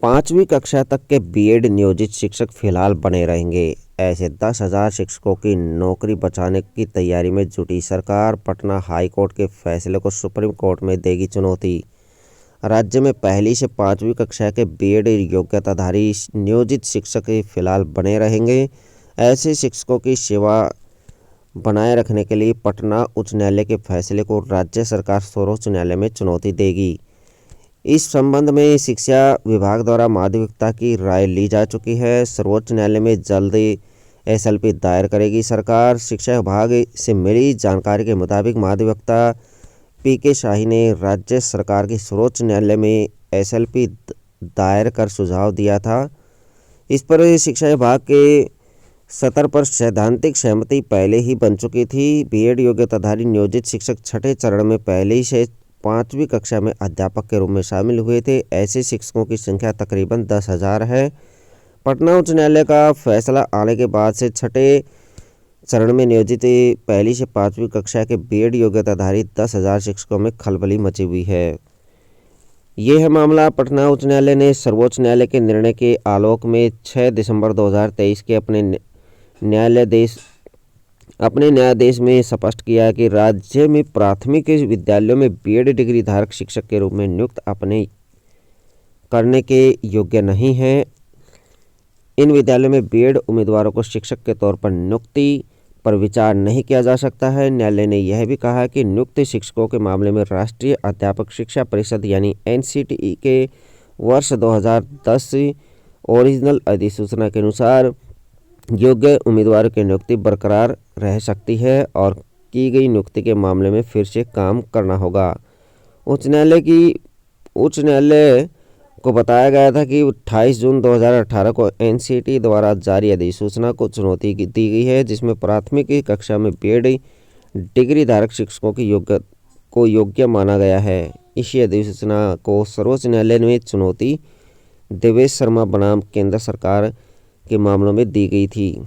5वीं कक्षा तक के बीएड नियोजित शिक्षक फिलहाल बने रहेंगे। ऐसे 10,000 शिक्षकों की नौकरी बचाने की तैयारी में जुटी सरकार पटना हाई कोर्ट के फैसले को सुप्रीम कोर्ट में देगी चुनौती। राज्य में पहली से 5वीं कक्षा के बीएड योग्यताधारी नियोजित शिक्षक फिलहाल बने रहेंगे। ऐसे शिक्षकों की सेवा बनाए रखने के लिए पटना उच्च न्यायालय के फैसले को राज्य सरकार सर्वोच्च न्यायालय में चुनौती देगी। इस संबंध में शिक्षा विभाग द्वारा माध्यमिकता की राय ली जा चुकी है। सर्वोच्च न्यायालय में जल्द एसएलपी दायर करेगी सरकार। शिक्षा विभाग से मिली जानकारी के मुताबिक माध्यमिकता पीके शाही ने राज्य सरकार की सर्वोच्च न्यायालय में एसएलपी दायर कर सुझाव दिया था। इस पर शिक्षा विभाग के सत्र पर सैद्धांतिक सहमति पहले ही बन चुकी थी। बीएड योग्यताधारी नियोजित शिक्षक छठे चरण में पहले ही से 5वीं कक्षा में अध्यापक के रूप में शामिल हुए थे। ऐसे शिक्षकों की संख्या तकरीबन 10,000 है। पटना उच्च न्यायालय का फैसला आने के बाद से छठे चरण में नियोजित पहली से 5वीं कक्षा के बीएड योग्यताधारी 10,000 शिक्षकों में खलबली मची हुई है। यह है मामला। पटना उच्च न्यायालय ने सर्वोच्च न्यायालय के निर्णय के आलोक में 6 दिसंबर 2023 के अपने न्यायादेश में स्पष्ट किया कि राज्य में प्राथमिक विद्यालयों में बीएड डिग्री धारक शिक्षक के रूप में नियुक्त अपने करने के योग्य नहीं है। इन विद्यालयों में बीएड उम्मीदवारों को शिक्षक के तौर पर नियुक्ति पर विचार नहीं किया जा सकता है। न्यायालय ने यह भी कहा कि नियुक्त शिक्षकों के मामले में राष्ट्रीय अध्यापक शिक्षा परिषद यानी एनसीटीई के वर्ष 2010 ओरिजिनल अधिसूचना के अनुसार योग्य उम्मीदवारों की नियुक्ति बरकरार रह सकती है और की गई नियुक्ति के मामले में फिर से काम करना होगा। उच्च न्यायालय को बताया गया था कि 28 जून 2018 को एनसीटीई द्वारा जारी अधिसूचना को चुनौती दी गई है, जिसमें प्राथमिक कक्षा में बीएड डिग्री धारक शिक्षकों की योग्य माना गया है। इसी अधिसूचना को सर्वोच्च न्यायालय में चुनौती देवेश शर्मा बनाम केंद्र सरकार के मामलों में दी गई थी।